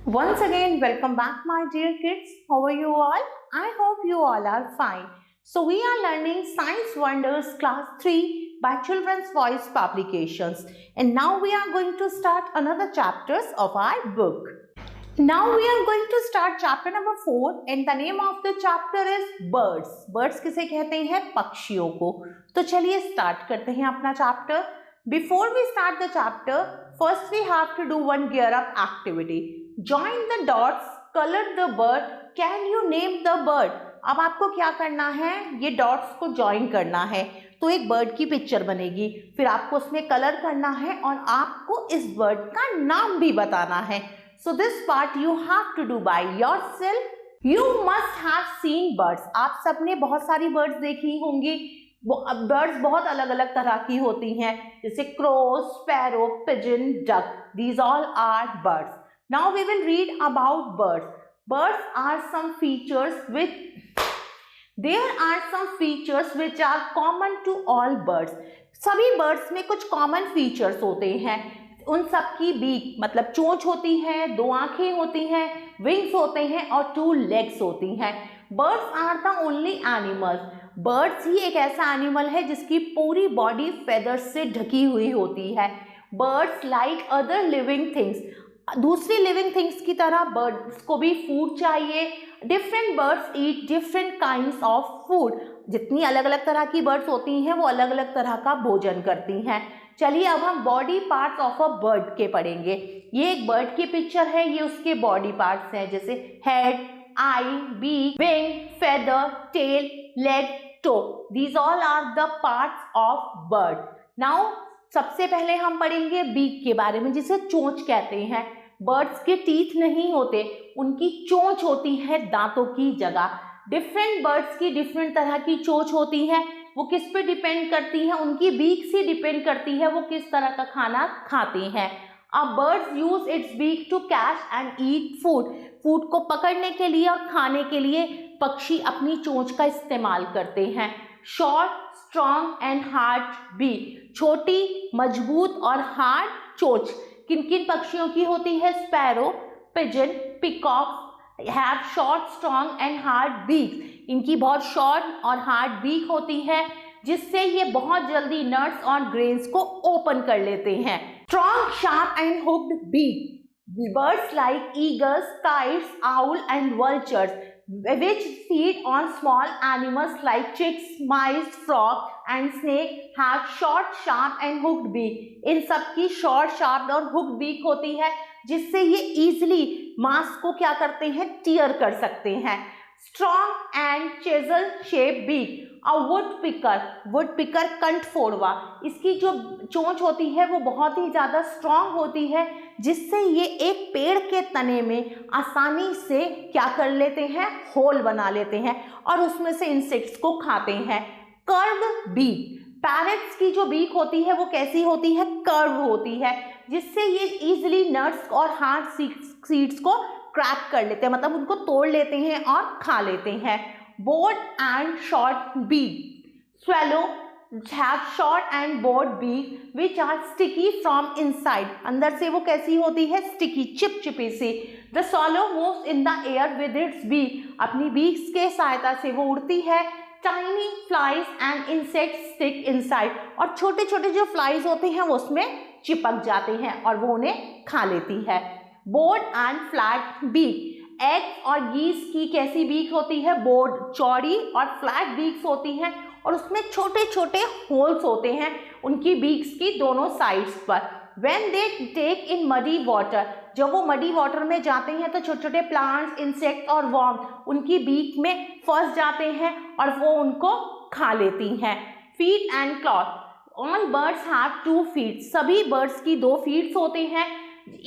Once again, welcome back, my dear kids. How are you all? I hope you all are fine. So, we are learning Science Wonders Class 3 by Children's Voice Publications. And now we are going to start another chapters of our book. Now we are going to start chapter number 4 and the name of the chapter is Birds. Birds किसे कहते हैं? पक्षियों को. तो चलिए start करते हैं अपना chapter. Before we start the chapter, first we have to do one gear up activity. Join the dots, color the bird. Can you name the bird? अब आपको क्या करना है? ये डॉट्स को ज्वाइन करना है तो एक बर्ड की पिक्चर बनेगी, फिर आपको उसमें कलर करना है और आपको इस बर्ड का नाम भी बताना है. So this part you have to do by yourself. You must have seen birds. आप सबने बहुत सारी birds देखी होंगी. बर्ड्स बहुत अलग अलग तरह की होती हैं, जैसे crow, sparrow, pigeon, duck. These all are birds. Now we will read about birds. Birds are some features which are common to all birds. सभी birds में कुछ common features होते हैं. उन सब की बीक मतलब चोंच होती है, 2 आंखें होती हैं, विंग्स होते हैं और 2 लेग्स होती हैं. Birds are the only animals. Birds ही एक ऐसा एनिमल है जिसकी पूरी बॉडी फेदर्स से ढकी हुई होती है. Birds like other living things. दूसरी लिविंग थिंग्स की तरह बर्ड्स को भी फूड चाहिए. Different birds eat different kinds of food. जितनी अलग अलग तरह की बर्ड्स होती हैं वो अलग अलग तरह का भोजन करती हैं. चलिए अब हम body parts of a bird के पढ़ेंगे. ये एक बर्ड की पिक्चर है, ये उसके बॉडी पार्ट्स हैं, जैसे head, eye, beak, wing, feather, tail, leg, toe. These all are the parts of bird. Now सबसे पहले हम पढ़ेंगे बीक के बारे में, जिसे चोंच कहते हैं. बर्ड्स के टीथ नहीं होते, उनकी चोंच होती है दांतों की जगह. डिफरेंट बर्ड्स की डिफरेंट तरह की चोंच होती है. वो किस पे डिपेंड करती है? उनकी बीक से डिपेंड करती है वो किस तरह का खाना खाते हैं. A birds use its beak to catch and eat food. Food को पकड़ने के लिए और खाने के लिए पक्षी अपनी चोंच का इस्तेमाल करते हैं. Short, strong and hard beak. छोटी, मजबूत और हार्ड चोंच किन किन पक्षियों की होती है? Sparrow, pigeon, peacock have short, strong and hard beaks. इनकी बहुत शॉर्ट और हार्ड बीक होती है जिससे ये बहुत जल्दी नट्स और ग्रेन्स को ओपन कर लेते हैं. Strong, sharp and hooked beak. Birds like eagles, kites, owl and vultures which feed on small animals like chicks, mice, frog and snake have short, sharp and hooked beak. इन सब की short, sharp और hooked beak होती है जिससे ये easily मांस को क्या करते हैं? टीयर कर सकते हैं. Strong and chisel shaped beak. A woodpecker. woodpecker कंठफोड़वा. इसकी जो चोंच होती है वो बहुत ही ज़्यादा स्ट्रॉन्ग होती है जिससे ये एक पेड़ के तने में आसानी से क्या कर लेते हैं? होल बना लेते हैं और उसमें से इंसेक्ट्स को खाते हैं. Curve beak. पैरट्स की जो बीक होती है वो कैसी होती है? कर्व होती है जिससे ये इजीली नट्स और हार्ड सीड्स को क्रैक कर लेते हैं, मतलब उनको तोड़ लेते हैं और खा लेते हैं. Broad and short beak. swallow have short and broad beak which are sticky from inside. अंदर से वो कैसी होती है? sticky, चिपचिपी सी. the swallow moves in the air with its beak. अपनी बीक्स के सहायता से वो उड़ती है. tiny flies and insects stick inside. और छोटे छोटे जो फ्लाइज होते हैं वो उसमें चिपक जाते हैं और वो उन्हें खा लेती है. Broad and flat beak. एग और गीस की कैसी बीक होती है? बोर्ड, चौड़ी और फ्लैट बीक्स होती हैं और उसमें छोटे छोटे होल्स होते हैं उनकी बीक्स की दोनों साइड्स पर. When they take in muddy water. जब वो मडी वाटर में जाते हैं तो छोटे छोटे प्लांट्स, इंसेक्ट और वर्म उनकी बीक में फंस जाते हैं और वो उनको खा लेती हैं. Feet and cloth. All birds have 2 feet. सभी बर्ड्स की 2 फीट्स होते हैं.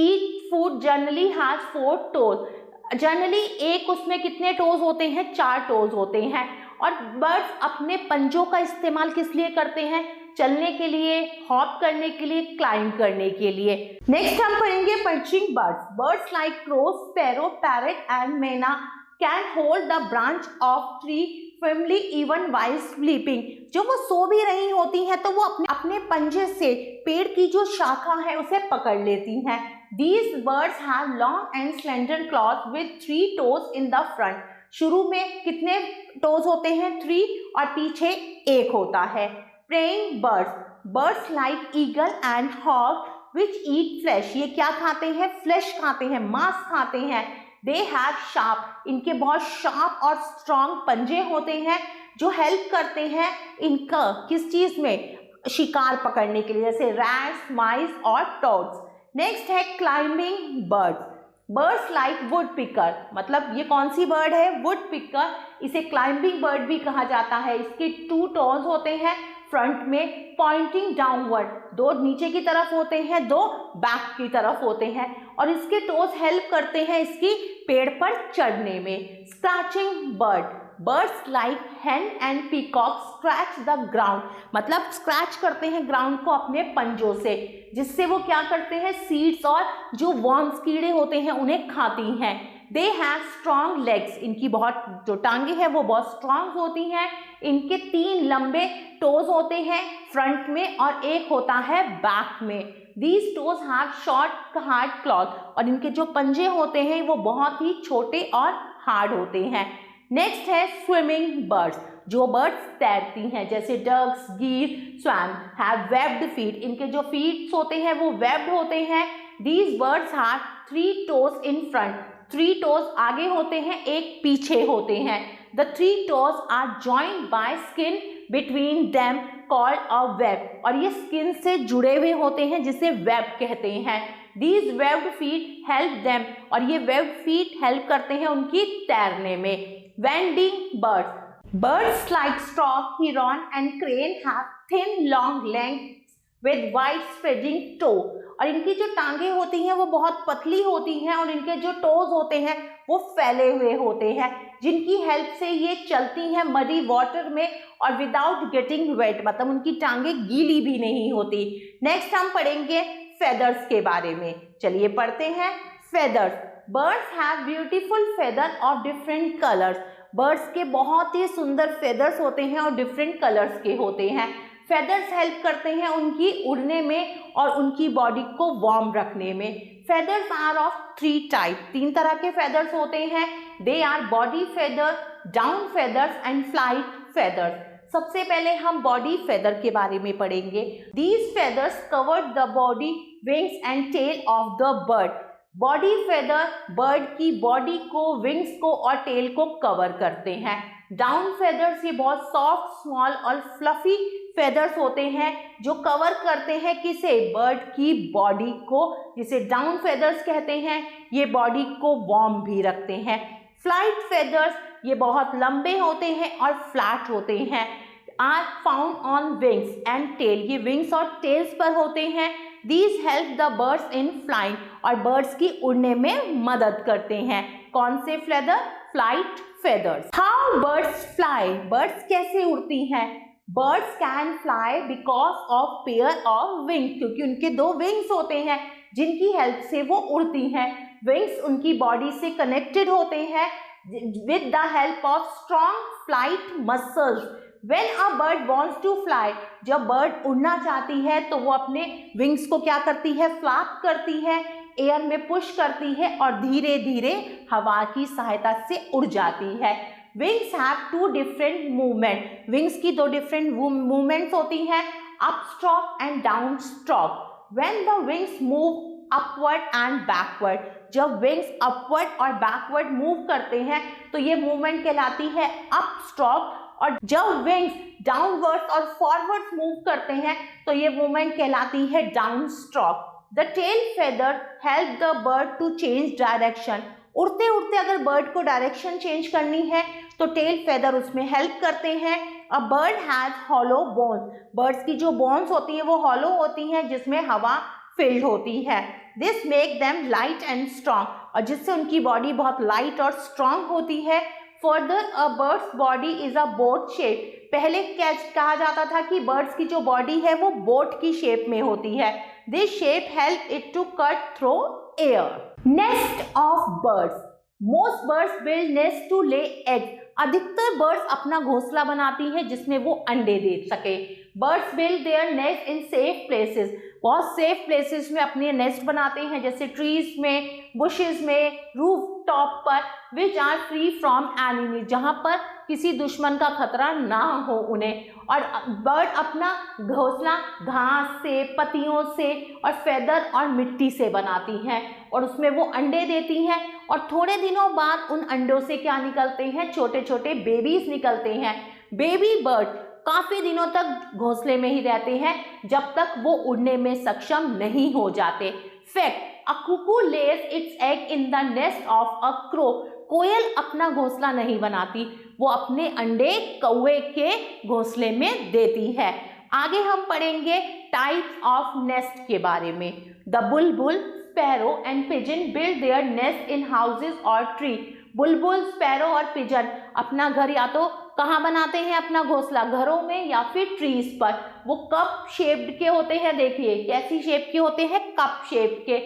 Each foot generally has 4 toes. Generally एक उसमें कितने टोज होते हैं? 4 टोज होते हैं. और बर्ड्स अपने पंजों का इस्तेमाल किस लिए करते हैं? चलने के लिए, हॉप करने के लिए, क्लाइंब करने के लिए. नेक्स्ट हम पढ़ेंगे perching birds. Birds like crow, sparrow, parrot and myna can hold the branch of tree firmly even while sleeping. जो वो सो भी रही होती हैं तो वो अपने पंजे से पेड़ की जो शाखा है उसे पकड़ लेती हैं. These birds have long and slender claws with 3 toes in the front. शुरू में कितने toes होते हैं? 3 और पीछे 1 होता है. Preying birds. Birds like eagle and hawk which eat flesh. ये क्या खाते हैं? Flesh खाते हैं, मांस खाते हैं. They have sharp. इनके बहुत sharp और strong पंजे होते हैं जो हेल्प करते हैं इनका किस चीज में? शिकार पकड़ने के लिए, जैसे रैट्स, माइस और टॉड्स. नेक्स्ट है climbing birds. Birds like would picker. मतलब ये कौन सी बर्ड है? Would picker. इसे क्लाइंबिंग बर्ड भी कहा जाता है. इसके 2 टोज होते हैं फ्रंट में, पॉइंटिंग डाउनवर्ड. 2 नीचे की तरफ होते हैं, 2 बैक की तरफ होते हैं और इसके टोज हेल्प करते हैं इसकी पेड़ पर चढ़ने में. Scratching bird. Birds like hen and peacock scratch the ground. मतलब स्क्रैच करते हैं ग्राउंड को अपने पंजों से, जिससे वो क्या करते हैं? सीड्स और जो वर्म्स कीड़े होते हैं उन्हें खाती हैं. They have strong legs. इनकी बहुत जो टांगे हैं वो बहुत स्ट्रांग होती हैं. इनके 3 लंबे टोज होते हैं फ्रंट में और 1 होता है बैक में. These toes have short hard claws. और इनके जो पंजे होते हैं वो बहुत ही छोटे और हार्ड होते हैं. नेक्स्ट है स्विमिंग बर्ड्स. जो बर्ड्स तैरती हैं, जैसे डक्स, गीर, स्वैन, हैव वेब्ड फीट. इनके जो फीट्स होते हैं वो वेब्ड होते हैं. These birds have 3 toes in front. 3 toes आगे होते हैं, 1 पीछे होते हैं. The 3 toes are joined by skin between them called a web. और ये स्किन से जुड़े हुए होते हैं जिसे वेब कहते हैं. These webbed feet help them. और ये webbed feet हेल्प करते हैं उनकी तैरने में. Wading birds. Birds like stork, heron and crane have thin long legs with wide spreading toe. और इनकी जो टांगे होती हैं वो बहुत पतली होती हैं और इनके जो टोज होते हैं वो फैले हुए होते हैं, जिनकी हेल्प से ये चलती हैं मडी वाटर में और विदाउट गेटिंग वेट. मतलब उनकी टांगे गीली भी नहीं होती. नेक्स्ट हम पढ़ेंगे फेदर्स के बारे में. चलिए पढ़ते हैं. Feathers. Birds have beautiful feather of different colours. Birds के बहुत ही सुंदर फेदर्स होते हैं और डिफरेंट कलर्स के होते हैं. फेदर्स हेल्प करते हैं उनकी उड़ने में और उनकी बॉडी को वार्म रखने में. Feathers are of 3 type. 3 तरह के फेदर्स होते हैं. They are body feather, down feathers and flight feathers. सबसे पहले हम बॉडी फेदर के बारे में पढ़ेंगे. These feathers cover the body, wings and tail of the bird. Body feather bird की बॉडी को, विंग्स को और टेल को कवर करते हैं. डाउन फेदर्स ये बहुत सॉफ्ट, स्मॉल और फ्लफी फेदर्स होते हैं जो कवर करते हैं किसे? बर्ड की बॉडी को, जिसे डाउन फेदर्स कहते हैं. ये बॉडी को वार्म भी रखते हैं. फ्लाइट फेदर्स ये बहुत लंबे होते हैं और फ्लैट होते हैं. Are found on wings and tail. ये विंग्स और टेल्स पर होते हैं. These help the birds in flying. और बर्ड्स की उड़ने में मदद करते हैं. कौन से feather? Flight feathers. How birds fly. Birds कैसे उड़ती हैं? Birds can fly because of pair of wings. क्योंकि उनके 2 विंग्स होते हैं जिनकी हेल्प से वो उड़ती हैं. विंग्स उनकी बॉडी से कनेक्टेड होते हैं with the help of strong flight muscles. When a bird wants to fly, जब बर्ड उड़ना चाहती है तो वो अपने विंग्स को क्या करती है? फ्लैप करती है, एयर में पुश करती है और धीरे धीरे हवा की सहायता से उड़ जाती है. Wings have 2 different movement. Wings की 2 डिफरेंट मूवमेंट्स होती हैं, up stroke and down stroke. When the wings move upward and backward. जब विंग्स अपवर्ड और बैकवर्ड मूव करते हैं तो ये मूवमेंट कहलाती है अप स्ट्रोक. और जब विंग्स डाउनवर्ड्स और फॉरवर्ड्स मूव करते हैं तो ये मूवमेंट कहलाती है down stroke. The tail feather help the bird to change direction. उड़ते उड़ते अगर बर्ड को डायरेक्शन चेंज करनी है तो टेल फेदर उसमें हेल्प करते हैं. A bird has hollow bones. Birds की जो बोन्स होती हैं वो हॉलो होती हैं जिसमें हवा फिल्ड होती है. This make them light and strong. और जिससे उनकी बॉडी बहुत लाइट और स्ट्रांग होती है. Further a bird's body is a boat shape. पहले क्या कहा जाता था कि बर्ड्स की जो बॉडी है वो बोट की शेप में होती है. This shape help it to cut through air. Nest of birds. Most birds build nest to lay egg. अधिकतर बर्ड्स अपना घोंसला बनाती हैं जिसमें वो अंडे दे सके. Birds build their nest in safe places. बहुत सेफ प्लेसेस में अपने नेस्ट बनाते हैं, जैसे ट्रीज में, बुशेस में, रूफ टॉप पर, which are free from enemy, जहाँ पर किसी दुश्मन का खतरा ना हो उन्हें। और बर्ड अपना घोंसला घास से, पत्तियों से और फेदर और मिट्टी से बनाती हैं, और उसमें वो अंडे देती हैं, और थोड़े दिनों बाद उन अंडों से क्या निकलते हैं, छोटे छोटे बेबीज निकलते हैं। बेबी बर्ड काफी दिनों तक घोंसले में ही रहते हैं जब तक वो उड़ने में सक्षम नहीं हो जाते। Fact, a cuckoo lays its egg in the nest of a crow. कोयल अपना घोंसला नहीं बनाती, वो अपने अंडे कौवे के घोंसले में देती है। आगे हम पढ़ेंगे टाइप्स ऑफ नेस्ट के बारे में। The Bulbul, sparrow and pigeon build their nest in houses और ट्री। बुलबुल, स्पैरो और पिजन अपना घर या तो कहाँ बनाते हैं अपना घोंसला, घरों में या फिर ट्रीज पर। वो कप शेप्ड के होते हैं, देखिए कैसी शेप के होते हैं, कप शेप के।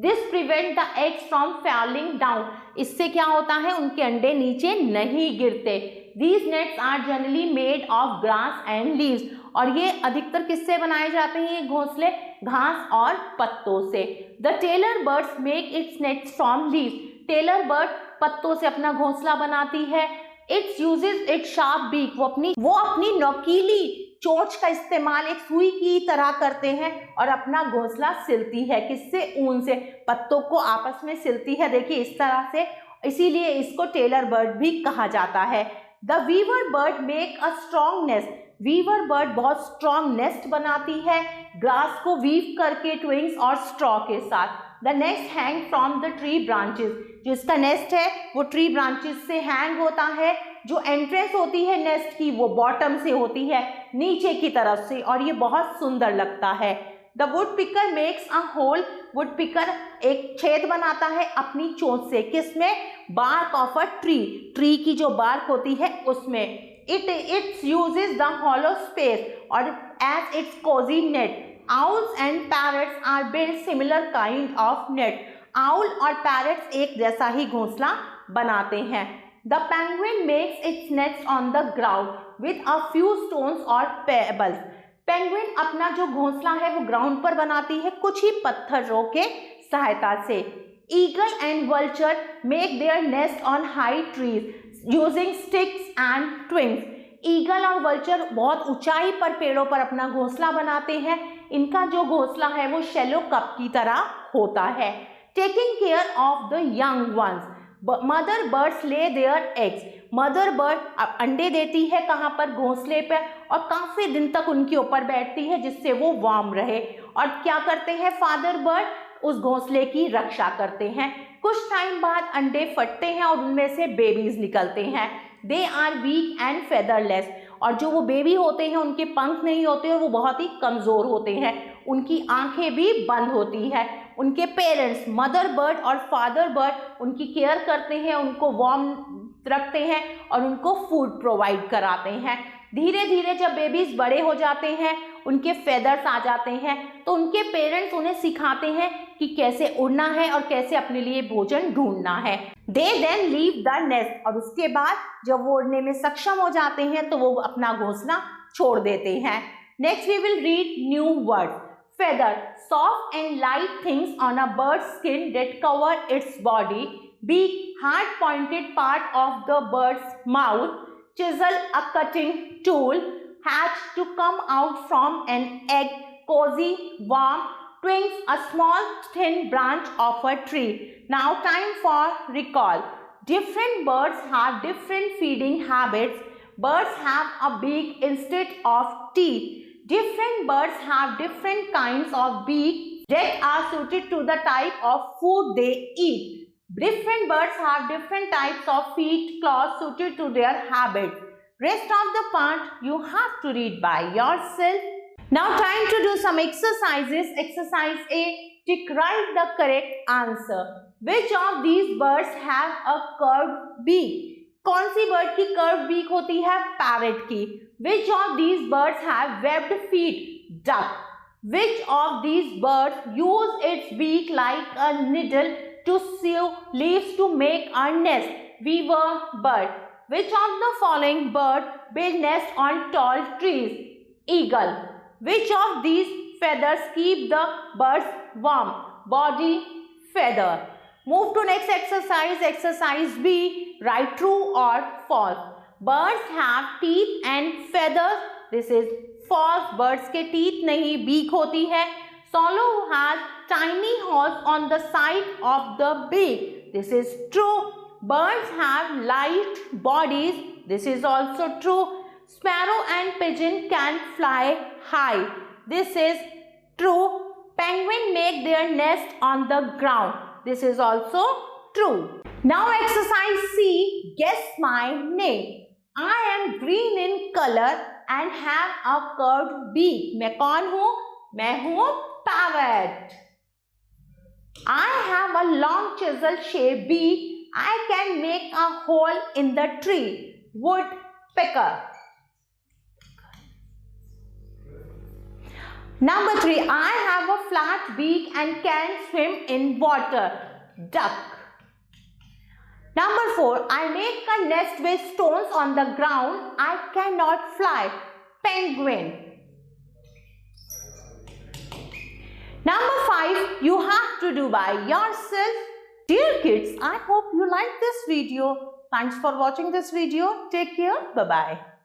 This prevent the eggs from falling down. इससे क्या होता है, उनके अंडे नीचे नहीं गिरते। These nests are generally made of grass and leaves. और ये अधिकतर किससे बनाए जाते हैं ये घोंसले, घास और पत्तों से। The tailor birds make its nests from leaves. Tailor bird पत्तों से अपना घोंसला बनाती है। Its uses its sharp beak. वो अपनी नोकीली चोंच का इस्तेमाल एक सुई की तरह करते हैं और अपना घोंसला सिलती है। किससे, ऊन से, पत्तों को आपस में सिलती है, देखिए इस तरह से, इसीलिए इसको टेलर बर्ड भी कहा जाता है। The weaver bird make a strong nest. Weaver bird बहुत स्ट्रॉन्ग नेस्ट बनाती है ग्रास को वीव करके, ट्विंग्स और स्ट्रॉ के साथ। The nest hang from the tree branches. जो इसका नेस्ट है वो ट्री ब्रांचेस से हैंग होता है। जो एंट्रेंस होती है नेस्ट की वो बॉटम से होती है, नीचे की तरफ से, और ये बहुत सुंदर लगता है। The woodpecker makes a hole. Woodpecker एक छेद बनाता है अपनी चोंच से, किसमें, bark of a tree. Tree की जो बार्क होती है उसमें। It uses the hollow space or as its cozy net. Owls and parrots are built similar kind of net. Owl और parrots एक जैसा ही घोंसला बनाते हैं। The penguin makes its nest on the ground with a few stones or pebbles. Penguin अपना जो घोंसला है वो ग्राउंड पर बनाती है कुछ ही पत्थरों के सहायता से। Eagle and vulture make their nest on high trees using sticks and twigs. Eagle और वल्चर बहुत ऊंचाई पर पेड़ों पर अपना घोंसला बनाते हैं। इनका जो घोंसला है वो शैलो कप की तरह होता है। Taking care of the young ones. Mother birds lay their eggs. Mother bird अंडे देती है कहाँ पर, घोंसले पर, और काफी दिन तक उनके ऊपर बैठती है जिससे वो वार्म रहे। और क्या करते हैं फादर बर्ड, उस घोंसले की रक्षा करते हैं। कुछ टाइम बाद अंडे फटते हैं और उनमें से बेबीज निकलते हैं। They are weak and featherless. और जो वो बेबी होते हैं उनके पंख नहीं होते और वो बहुत ही कमज़ोर होते हैं, उनकी आंखें भी बंद होती है। उनके पेरेंट्स मदर बर्ड और फादर बर्ड उनकी केयर करते हैं, उनको वार्म रखते हैं और उनको फूड प्रोवाइड कराते हैं। धीरे धीरे जब बेबीज बड़े हो जाते हैं, उनके फेदर्स आ जाते हैं, तो उनके पेरेंट्स उन्हें सिखाते हैं कि कैसे उड़ना है और कैसे अपने लिए भोजन ढूंढना है। दे देन लीव द नेस्ट। और उसके बाद जब वो उड़ने में सक्षम हो जाते हैं तो वो अपना घोंसला छोड़ देते हैं। Next we will read new word. Feather, soft and light things on a bird skin that cover its body. Beak, hard pointed part of the bird's mouth. Chisel, a cutting tool. Hatch, to come out from an egg. Cozy, warm. Twigs, a small thin branch of a tree. Now time for recall. Different birds have different feeding habits. Birds have a beak instead of teeth. Different birds have different kinds of beak that are suited to the type of food they eat. Different birds have different types of feet, claws suited to their habits. Rest of the part you have to read by yourself. Now time to do some exercises. Exercise A. Tick write the correct answer. Which of these birds have a curved beak? कौन सी bird की curved beak होती है? Parrot की. Which of these birds have webbed feet? Duck. Which of these birds use its beak like a needle to sew leaves to make a nest? Weaver bird. Which of the following bird build nest on tall trees? Eagle. Which of these feathers keep the birds warm. Body, feather. Move to next exercise. Exercise B. Write true or false. Birds have teeth and feathers. This is false. Birds के teeth नहीं, beak होती है. Swallow has tiny holes on the side of the beak. This is true. Birds have light bodies. This is also true. Sparrow and pigeon can fly high. This is true. Penguin make their nest on the ground. This is also true. Now exercise C. Guess my name. I am green in color and have a curved beak. मैं कौन हूँ? मैं हूँ parrot. I have a long chisel shaped beak. I can make a hole in the tree. Woodpecker. Number 3. I have a flat beak and can swim in water. Duck. Number 4. I make a nest with stones on the ground. I cannot fly. Penguin. Number 5. You have to do by yourself. Dear kids, I hope you like this video. Thanks for watching this video. Take care. Bye-bye.